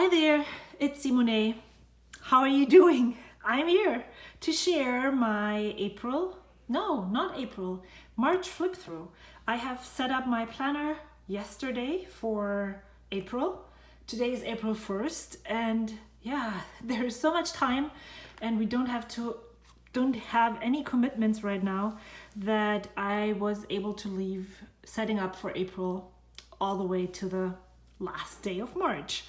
Hi there, it's Simone. How are you doing? I'm here to share my March flip through. I have set up my planner yesterday for April. Today is April 1st, and yeah, there is so much time and we don't have any commitments right now that I was able to leave setting up for April all the way to the last day of March.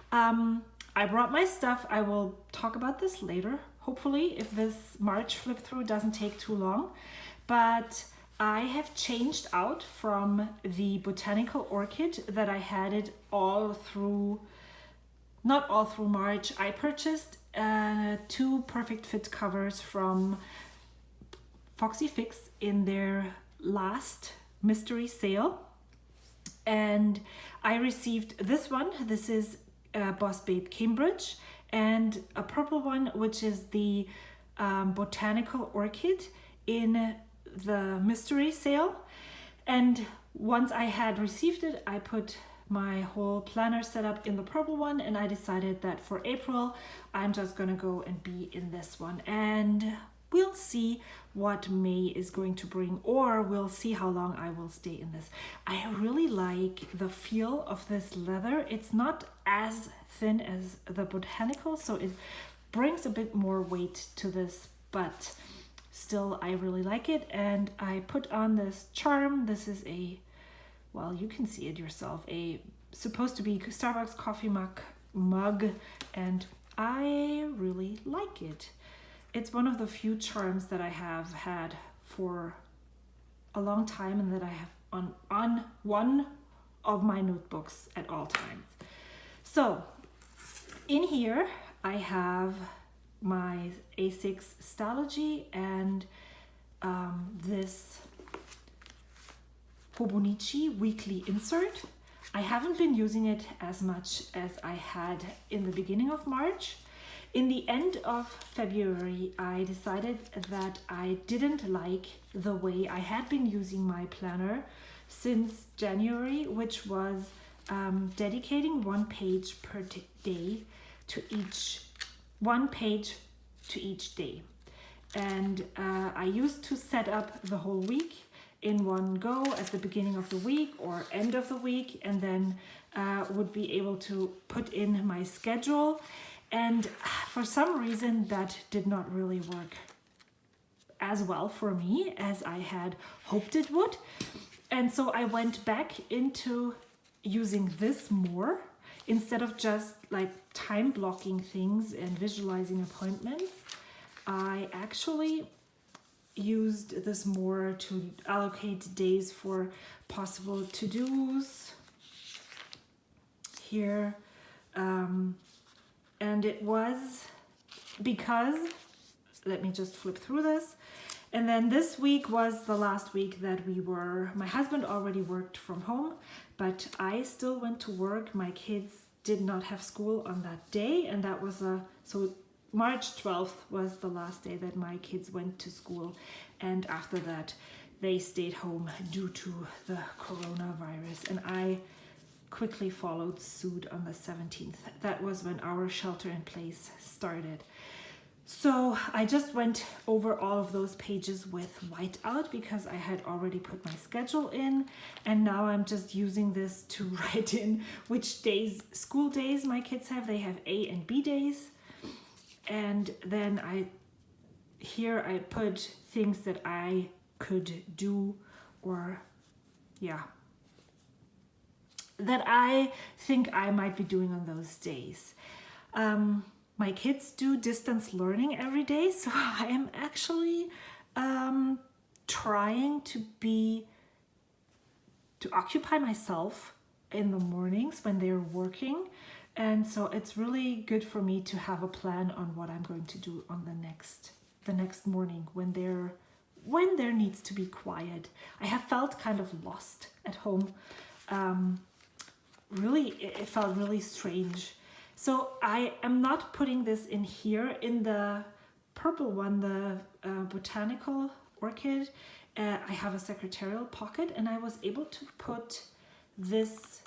I brought my stuff. I will talk about this later, hopefully, if this March flip through doesn't take too long. But I have changed out from the botanical orchid that I had it not all through March. I purchased two perfect fit covers from Foxy Fix in their last mystery sale. And I received this one. This is Boss Babe Cambridge, and a purple one, which is the botanical orchid in the mystery sale. And once I had received it, I put my whole planner set up in the purple one, and I decided that for April I'm just gonna go and be in this one, and we'll see what May is going to bring, or we'll see how long I will stay in this. I really like the feel of this leather. It's not as thin as the botanical, so it brings a bit more weight to this, but still I really like it. And I put on this charm. This is well, you can see it yourself, supposed to be Starbucks coffee mug, and I really like it. It's one of the few charms that I have had for a long time and that I have on one of my notebooks at all times. So in here I have my A6 Stalogy and this Hobonichi weekly insert. I haven't been using it as much as I had in the beginning of March. In the end of February, I decided that I didn't like the way I had been using my planner since January, which was dedicating one page per day to each day. And I used to set up the whole week in one go at the beginning of the week or end of the week, and then would be able to put in my schedule. And for some reason that did not really work as well for me as I had hoped it would. And so I went back into using this more instead of just like time blocking things and visualizing appointments. I actually used this more to allocate days for possible to-dos here. And it was because, let me just flip through this. And then this week was the last week that my husband already worked from home, but I still went to work. My kids did not have school on that day. And that was so March 12th was the last day that my kids went to school. And after that, they stayed home due to the coronavirus. And I quickly followed suit on the 17th. That was when our shelter in place started. So I just went over all of those pages with whiteout because I had already put my schedule in, and now I'm just using this to write in which school days my kids have. They have A and B days, and then I put things that I could do, or that I think I might be doing on those days. My kids do distance learning every day, so I am actually trying to occupy myself in the mornings when they're working. And so it's really good for me to have a plan on what I'm going to do on the next morning when there needs to be quiet. I have felt kind of lost at home. Really, it felt really strange. So I am not putting this in here in the purple one, the botanical orchid. I have a secretarial pocket, and I was able to put this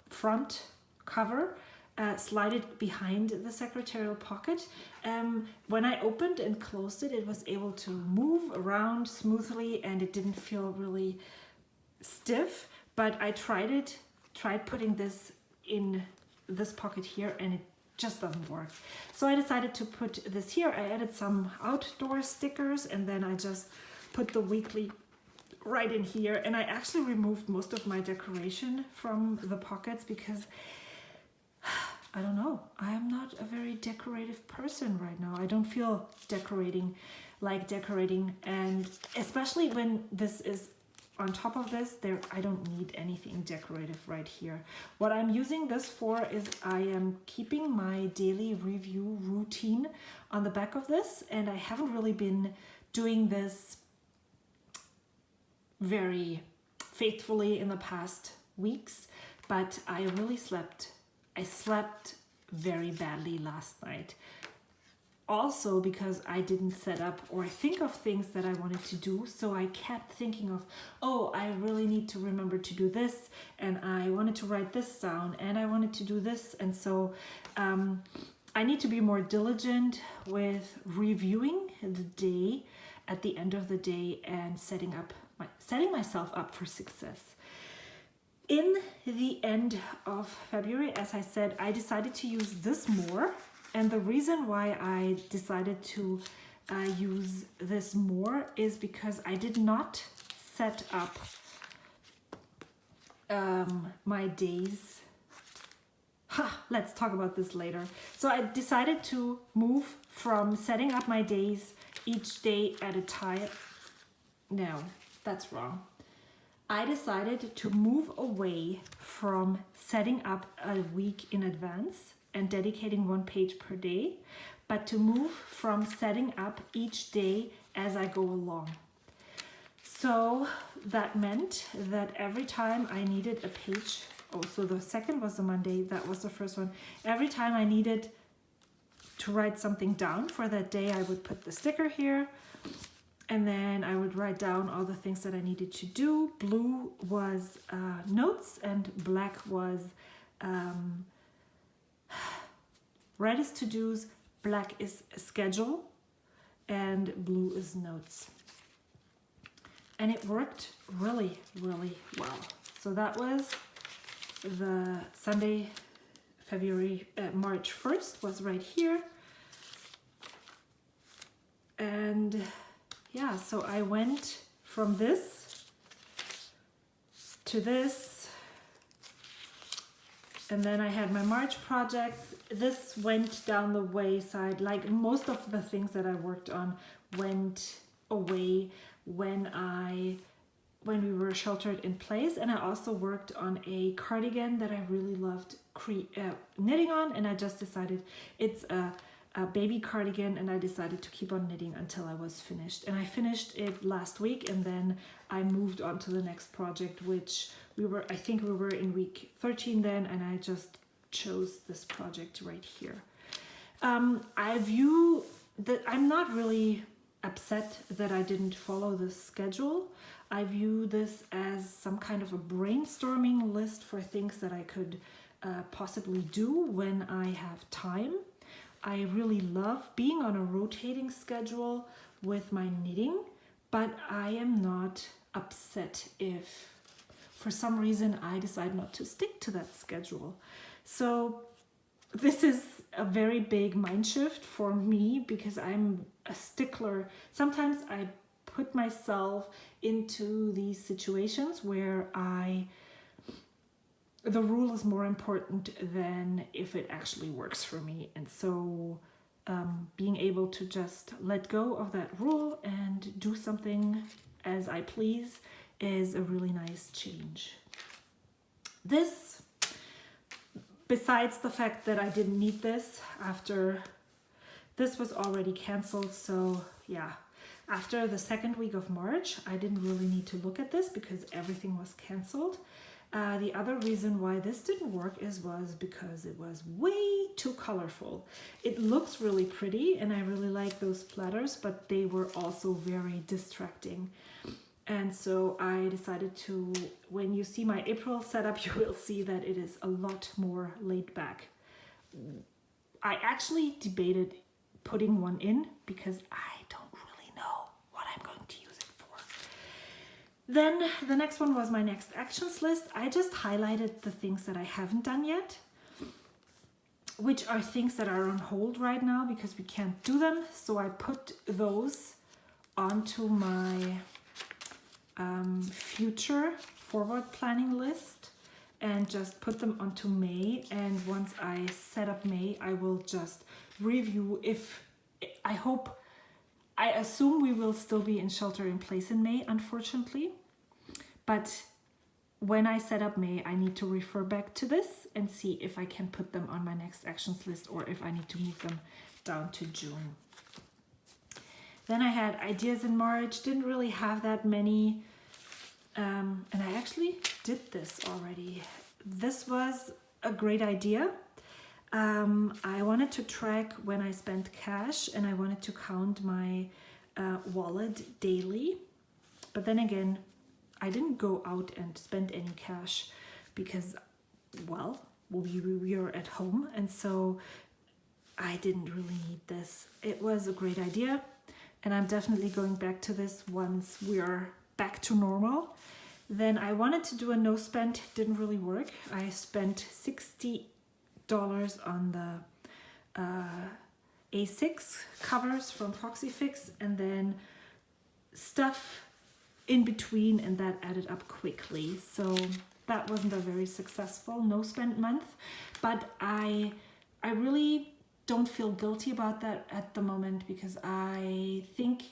front cover slide it behind the secretarial pocket. When I opened and closed it, it was able to move around smoothly and it didn't feel really stiff. But I tried putting this in this pocket here and it just doesn't work. So I decided to put this here. I added some outdoor stickers and then I just put the weekly right in here. And I actually removed most of my decoration from the pockets because I don't know, I am not a very decorative person right now. I don't feel decorating, and especially when this is on top of this, I don't need anything decorative right here. What I'm using this for is I am keeping my daily review routine on the back of this, and I haven't really been doing this very faithfully in the past weeks, but I really slept very badly last night. Also because I didn't set up or think of things that I wanted to do. So I kept thinking of, oh, I really need to remember to do this. And I wanted to write this down and I wanted to do this. And so I need to be more diligent with reviewing the day at the end of the day and setting myself up for success. In the end of February, as I said, I decided to use this more. And the reason why I decided to use this more is because I did not set up my days. Let's talk about this later. So I decided to move from setting up my days each day at a time. No, that's wrong. I decided to move away from setting up a week in advance and dedicating 1 page per day, but to move from setting up each day as I go along. So that meant that every time I needed a page, so the second was the Monday, that was the first one. Every time I needed to write something down for that day, I would put the sticker here, and then I would write down all the things that I needed to do. Blue was notes and black was red is to-dos, black is schedule, and blue is notes. And it worked really, really well. So that was the Sunday, March 1st was right here. And yeah, so I went from this to this. And then I had my March projects. This went down the wayside. Like most of the things that I worked on went away when we were sheltered in place. And I also worked on a cardigan that I really loved knitting on. And I just decided it's a baby cardigan, and I decided to keep on knitting until I was finished. And I finished it last week, and then I moved on to the next project, which I think we were in week 13 then, and I just chose this project right here. I view that I'm not really upset that I didn't follow the schedule. I view this as some kind of a brainstorming list for things that I could possibly do when I have time. I really love being on a rotating schedule with my knitting, but I am not upset if for some reason I decide not to stick to that schedule. So this is a very big mind shift for me because I'm a stickler. Sometimes I put myself into these situations where the rule is more important than if it actually works for me. And so being able to just let go of that rule and do something as I please is a really nice change. This, besides the fact that I didn't need this after this was already canceled, so yeah, after the second week of March, I didn't really need to look at this because everything was canceled. The other reason why this didn't work was because it was way too colorful. It looks really pretty and I really like those platters, but they were also very distracting. And so I decided to, when you see my April setup, you will see that it is a lot more laid back. I actually debated putting one in because I don't really know what I'm going to use it for. Then the next one was my next actions list. I just highlighted the things that I haven't done yet, which are things that are on hold right now because we can't do them. So I put those onto my future forward planning list and just put them onto May. And once I set up May, I will just review I assume we will still be in shelter in place in May, unfortunately. But when I set up May, I need to refer back to this and see if I can put them on my next actions list or if I need to move them down to June. Then I had ideas in March, didn't really have that many. And I actually did this already. This was a great idea. I wanted to track when I spent cash and I wanted to count my wallet daily. But then again, I didn't go out and spend any cash because, well, we were at home. And so I didn't really need this. It was a great idea. And I'm definitely going back to this once we are back to normal. Then I wanted to do a no spend, didn't really work. I spent $60 on the A6 covers from Foxy Fix and then stuff in between, and that added up quickly. So that wasn't a very successful no spend month, but I really don't feel guilty about that at the moment because I think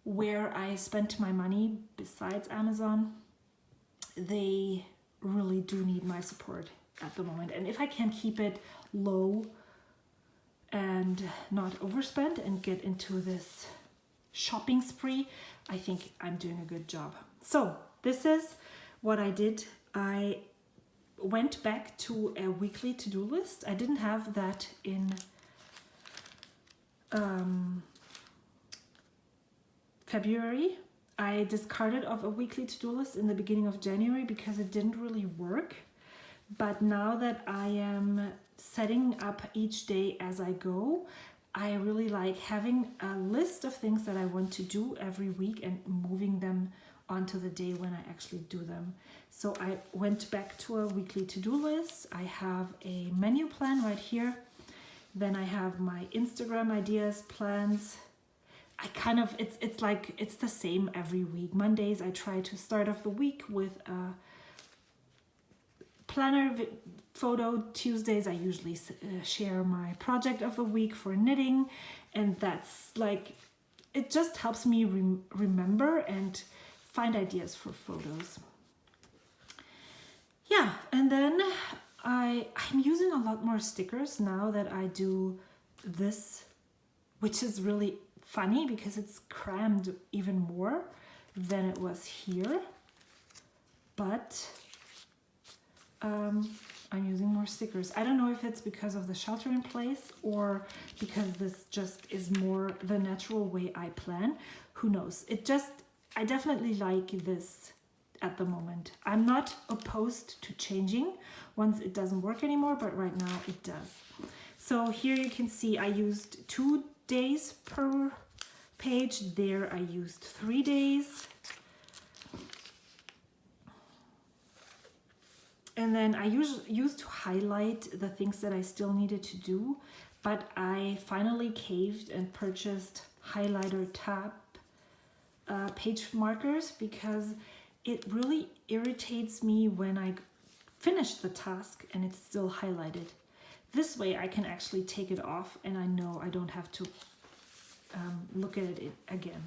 where I spent my money besides Amazon, they really do need my support at the moment. And if I can keep it low and not overspend and get into this shopping spree, I think I'm doing a good job. So this is what I did. I went back to a weekly to-do list. I didn't have that in February. I discarded of a weekly to-do list in the beginning of January because it didn't really work. But now that I am setting up each day as I go, I really like having a list of things that I want to do every week and moving them onto the day when I actually do them. So I went back to a weekly to-do list. I have a menu plan right here. Then I have my Instagram ideas, plans. It's the same every week. Mondays I try to start off the week with a planner photo. Tuesdays I usually share my project of the week for knitting, and that's like, it just helps me remember and find ideas for photos. Yeah, and then I'm using a lot more stickers now that I do this, which is really funny because it's crammed even more than it was here. But I'm using more stickers. I don't know if it's because of the shelter in place or because this just is more the natural way I plan. Who knows? I definitely like this at the moment. I'm not opposed to changing once it doesn't work anymore, but right now it does. So here you can see I used 2 days per page. There I used 3 days. And then I used to highlight the things that I still needed to do, but I finally caved and purchased highlighter tab page markers because it really irritates me when I finish the task and it's still highlighted. This way I can actually take it off and I know I don't have to look at it again.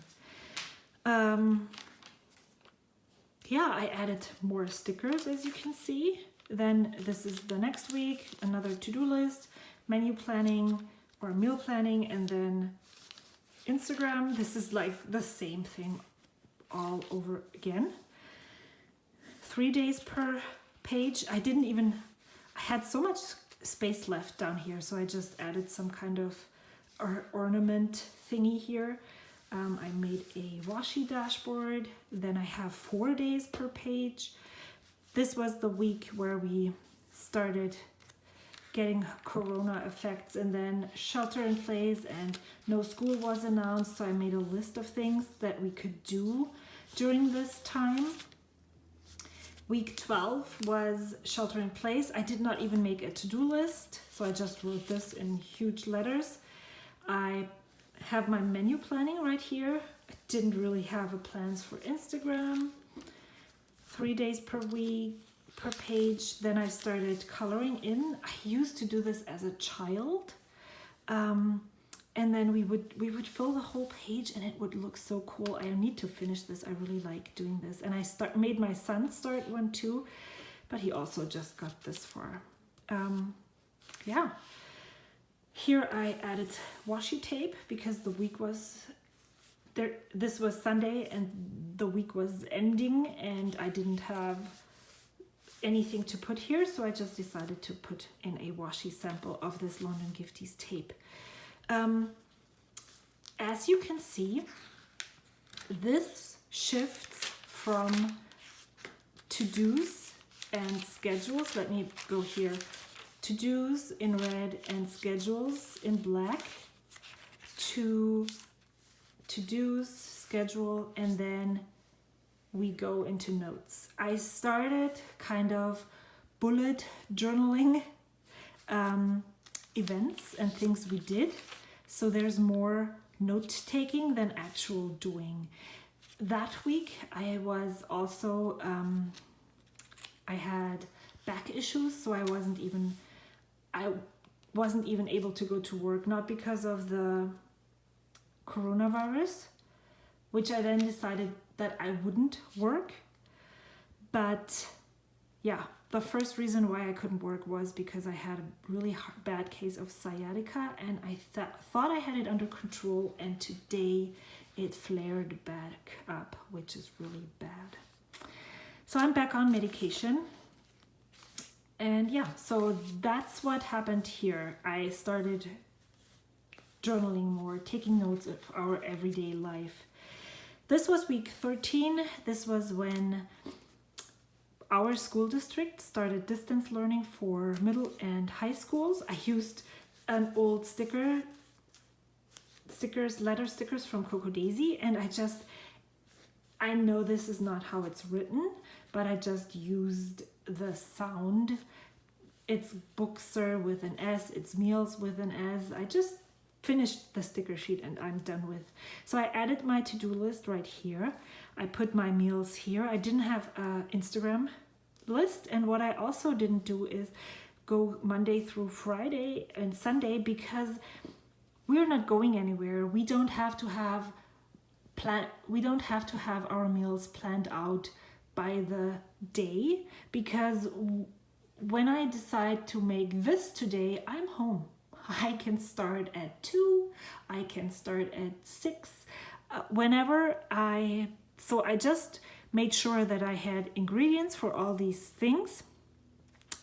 Yeah, I added more stickers, as you can see. Then this is the next week, another to-do list, menu planning or meal planning, and then Instagram. This is like the same thing all over again. 3 days per page. I had so much space left down here, so I just added some kind of ornament thingy here. I made a washi dashboard. Then I have 4 days per page. This was the week where we started getting corona effects, and then shelter in place and no school was announced, so I made a list of things that we could do during this time. Week 12 was shelter in place. I did not even make a to-do list, so I just wrote this in huge letters. I have my menu planning right here. I didn't really have a plans for Instagram. 3 days per week, per page. Then I started coloring in. I used to do this as a child. And then we would fill the whole page and it would look so cool. I need to finish this. I really like doing this. And I made my son start one too, but he also just got this far. Yeah. Here I added washi tape because the week was there. This was Sunday and the week was ending and I didn't have anything to put here. So I just decided to put in a washi sample of this London Gifties tape. As you can see, this shifts from to-dos and schedules. Let me go here. To-dos in red and schedules in black to to-dos, schedule, and then we go into notes. I started kind of bullet journaling events and things we did. So there's more note taking than actual doing. That week I was also, I had back issues, so I wasn't even able to go to work, not because of the coronavirus, which I then decided that I wouldn't work. But yeah, the first reason why I couldn't work was because I had a really bad case of sciatica and I thought I had it under control, and today it flared back up, which is really bad. So I'm back on medication. And yeah, so that's what happened here. I started journaling more, taking notes of our everyday life. This was week 13. This was when our school district started distance learning for middle and high schools. I used an old letter stickers from Coco Daisy, and I know this is not how it's written, but I just used the sound. It's Bookser with an S, it's Meals with an S. I just finished the sticker sheet and I'm done with. So I added my to-do list right here. I put my meals here. I didn't have an Instagram list, and what I also didn't do is go Monday through Friday and Sunday because we're not going anywhere. We don't have to have our meals planned out by the day, because when I decide to make this today, I'm home. I can start at 2, I can start at 6, so I just made sure that I had ingredients for all these things,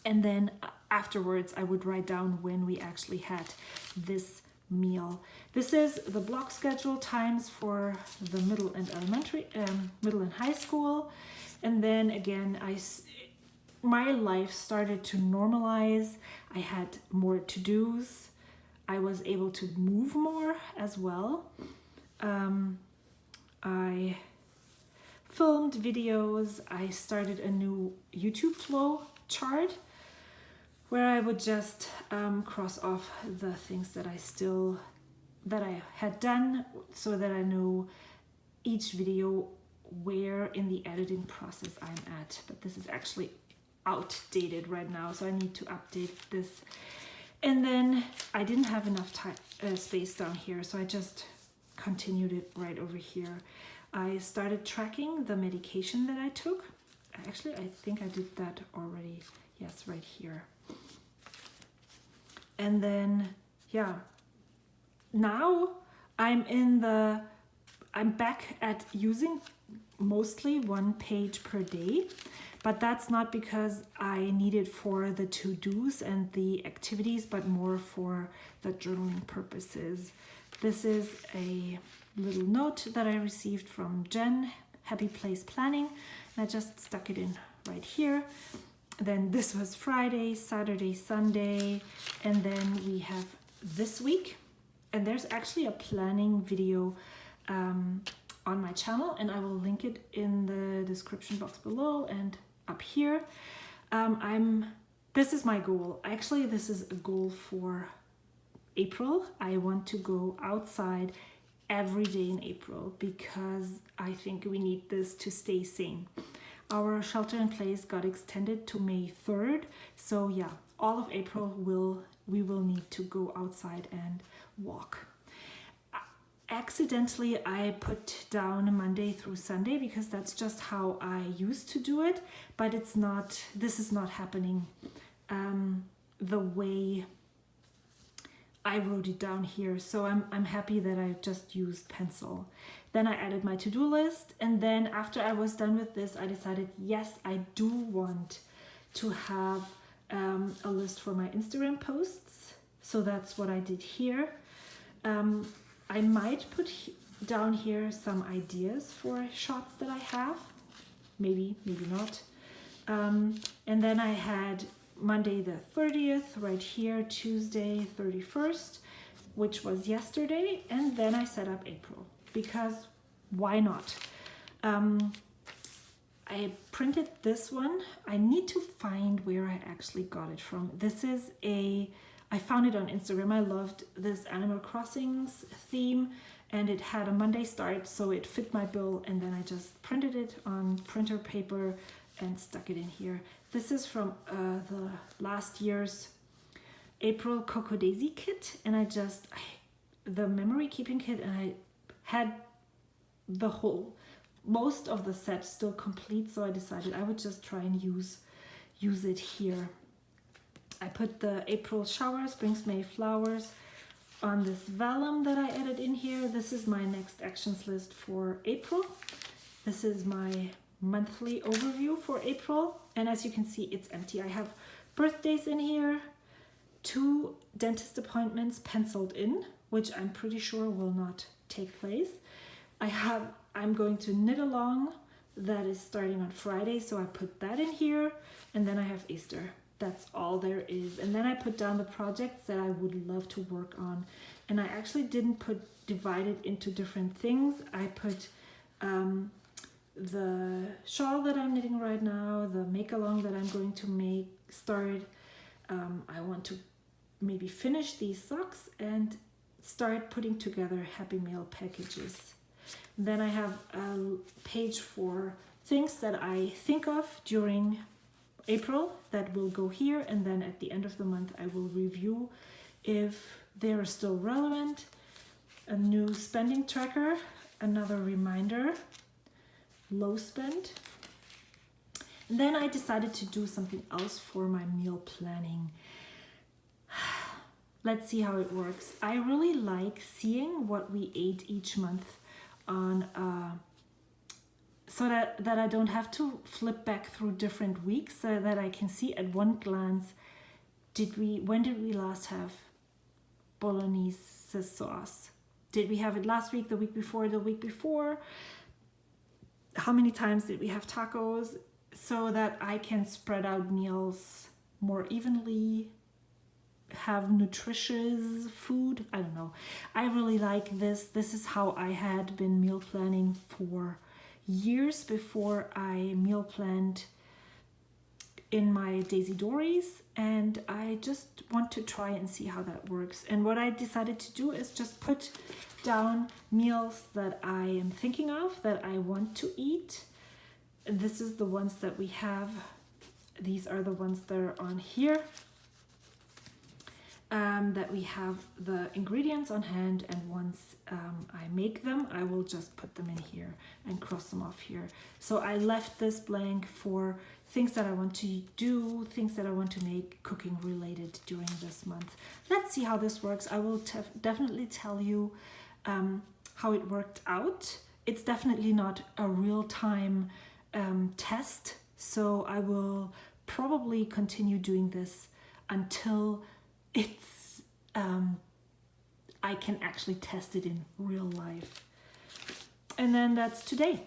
and then afterwards I would write down when we actually had this meal. This is the block schedule times for the middle and middle and high school, and then again my life started to normalize. I had more to-dos. I was able to move more as well. I filmed videos. I started a new YouTube flow chart where I would just cross off the things that I had done, so that I know each video where in the editing process I'm at. But this is actually outdated right now, so I need to update this. And then I didn't have enough space down here, so I just continued it right over here. I started tracking the medication that I took. Actually, I think I did that already. Yes, right here. And then, yeah, now I'm back at using mostly 1 page per day. But that's not because I need it for the to-dos and the activities, but more for the journaling purposes. This is a little note that I received from Jen, Happy Place Planning, and I just stuck it in right here. Then this was Friday, Saturday, Sunday, and then we have this week. And there's actually a planning video on my channel, and I will link it in the description box below and up here. This is my goal. Actually, this is a goal for April. I want to go outside every day in April because I think we need this to stay sane. Our shelter in place got extended to May 3rd. So yeah, all of April we will need to go outside and walk. Accidentally, I put down Monday through Sunday because that's just how I used to do it, but this is not happening the way I wrote it down here. So I'm happy that I just used pencil. Then I added my to-do list, and then after I was done with this, I decided, yes, I do want to have a list for my Instagram posts. So that's what I did here. I might put down here some ideas for shots that I have. Maybe not. And then I had Monday the 30th right here, Tuesday 31st, which was yesterday, and then I set up April because why not? I printed this one. I need to find where I actually got it from. I found it on Instagram. I loved this Animal Crossings theme, and it had a Monday start, so it fit my bill, and then I just printed it on printer paper and stuck it in here. This is from the last year's April Coco Daisy kit, and the memory keeping kit, and I had most of the set still complete, so I decided I would just try and use it here. I put the April showers, brings May flowers on this vellum that I added in here. This is my next actions list for April. This is my monthly overview for April, and as you can see, it's empty. I have birthdays in here, 2 dentist appointments penciled in, which I'm pretty sure will not take place. I'm going to knit along, that is starting on Friday, so I put that in here, and then I have Easter. That's all there is. And then I put down the projects that I would love to work on, and I actually didn't divide it into different things. I put the shawl that I'm knitting right now, the make along that I'm going to start. I want to maybe finish these socks and start putting together Happy Mail packages. Then I have a page for things that I think of during April that will go here, and then at the end of the month I will review if they're still relevant. A new spending tracker, another reminder, low spend. And then I decided to do something else for my meal planning. Let's see how it works. I really like seeing what we ate each month on so that I don't have to flip back through different weeks, so that I can see at one glance, when did we last have bolognese sauce? Did we have it last week, the week before, the week before? How many times did we have tacos? So that I can spread out meals more evenly, have nutritious food. I don't know. I really like this. This is how I had been meal planning for years before I meal planned in my Daisy Dories, and I just want to try and see how that works. And what I decided to do is just put down meals that I am thinking of, that I want to eat. This is the ones that we have. These are the ones that are on here. That we have the ingredients on hand, and once I make them, I will just put them in here and cross them off here. So I left this blank for things that I want to do, things that I want to make cooking related during this month. Let's see how this works. I will definitely tell you how it worked out. It's definitely not a real-time test, so I will probably continue doing this until it's I can actually test it in real life. And then that's today.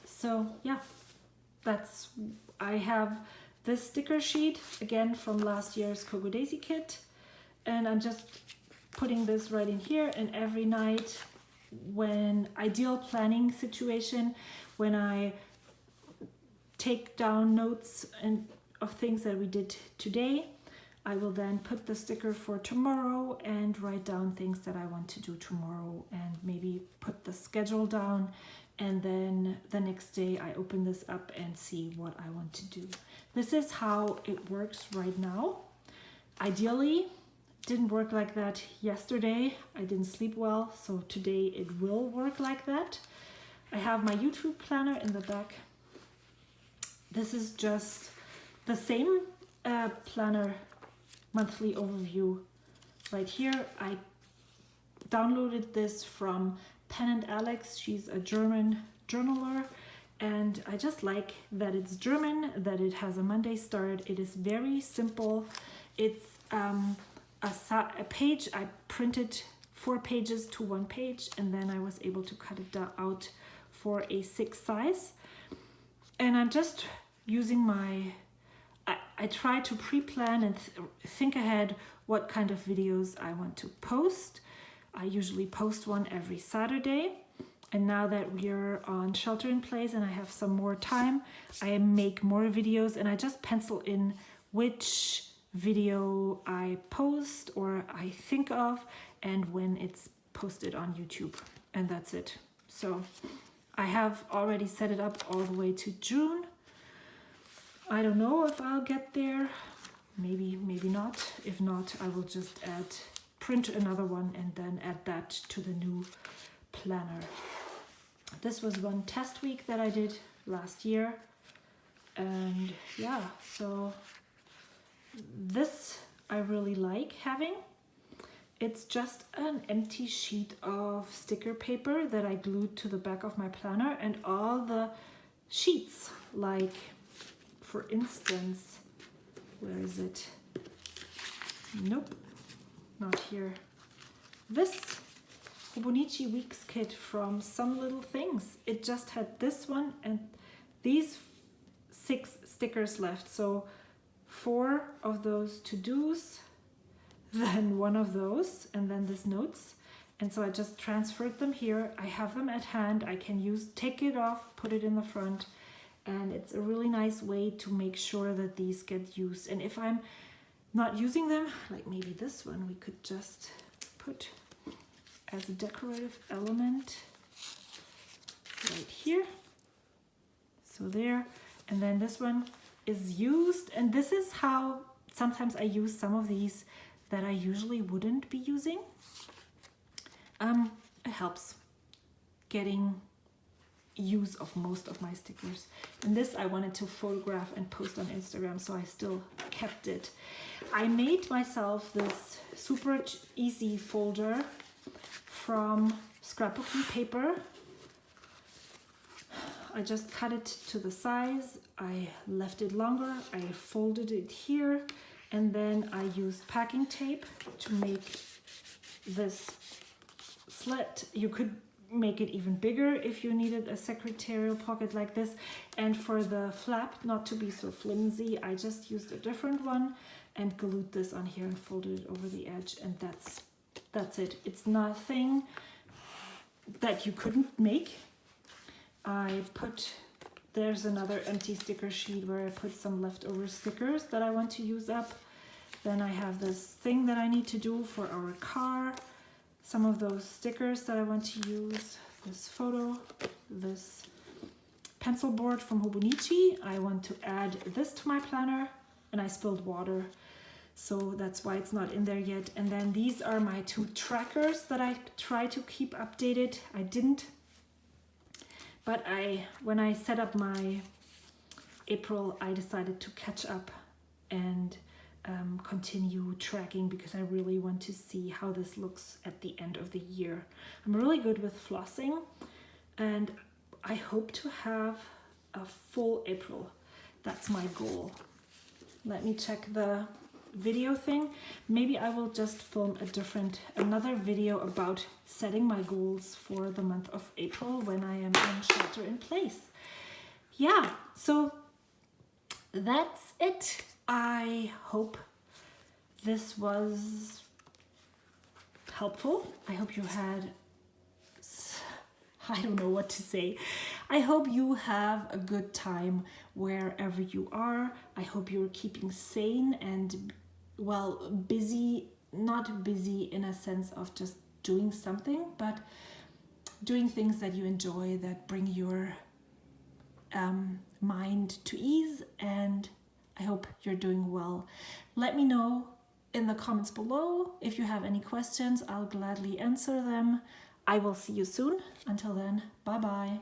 So yeah, I have this sticker sheet, again from last year's Coco Daisy kit, and I'm just putting this right in here, and every night when ideal planning situation, when I take down notes and of things that we did today, I will then put the sticker for tomorrow and write down things that I want to do tomorrow, and maybe put the schedule down, and then the next day I open this up and see what I want to do. This is how it works right now. Ideally, didn't work like that yesterday. I didn't sleep well, so today it will work like that. I have my YouTube planner in the back. This is just the same planner monthly overview right here. I downloaded this from Pen and Alex. She's a German journaler, and I just like that it's German, that it has a Monday start. It is very simple. It's a page. I printed 4 pages to 1 page, and then I was able to cut it out for A6 size. And I'm just using my, I try to pre-plan and think ahead what kind of videos I want to post. I usually post one every Saturday. And now that we're on shelter in place and I have some more time, I make more videos, and I just pencil in which video I post or I think of and when it's posted on YouTube, and that's it. So I have already set it up all the way to June. I don't know if I'll get there. Maybe not. If not, I will just print another one and then add that to the new planner. This was one test week that I did last year, and yeah, so this I really like having. It's just an empty sheet of sticker paper that I glued to the back of my planner, and all the sheets, like for instance, where is it? Nope, not here. This Hobonichi Weeks kit from Some Little Things. It just had this one and these 6 stickers left. So 4 of those to-dos, then 1 of those, and then this notes. And so I just transferred them here. I have them at hand. I can take it off, put it in the front, and it's a really nice way to make sure that these get used. And if I'm not using them, like maybe this one, we could just put as a decorative element right here. So there, and then this one is used, and this is how sometimes I use some of these that I usually wouldn't be using. It helps getting use of most of my stickers. And this I wanted to photograph and post on Instagram, so I still kept it. I made myself this super easy folder from scrapbooking paper. I just cut it to the size, I left it longer, I folded it here, and then I used packing tape to make this slit. You could make it even bigger if you needed a secretarial pocket like this. And for the flap not to be so flimsy, I just used a different one and glued this on here and folded it over the edge, and that's it. It's nothing that you couldn't make. There's another empty sticker sheet where I put some leftover stickers that I want to use up. Then I have this thing that I need to do for our car. Some of those stickers that I want to use. This photo, this pencil board from Hobonichi. I want to add this to my planner, and I spilled water, so that's why it's not in there yet. And then these are my 2 trackers that I try to keep updated. I didn't, but when I set up my April, I decided to catch up and continue tracking, because I really want to see how this looks at the end of the year. I'm really good with flossing, and I hope to have a full April. That's my goal. Let me check the video thing. Maybe I will just film another video about setting my goals for the month of April when I am in shelter in place. Yeah, so that's it. I hope this was helpful. I hope you had, I don't know what to say. I hope you have a good time wherever you are. I hope you're keeping sane and, well, busy, not busy in a sense of just doing something, but doing things that you enjoy, that bring your mind to ease, and I hope you're doing well. Let me know in the comments below if you have any questions. I'll gladly answer them. I will see you soon. Until then, bye bye.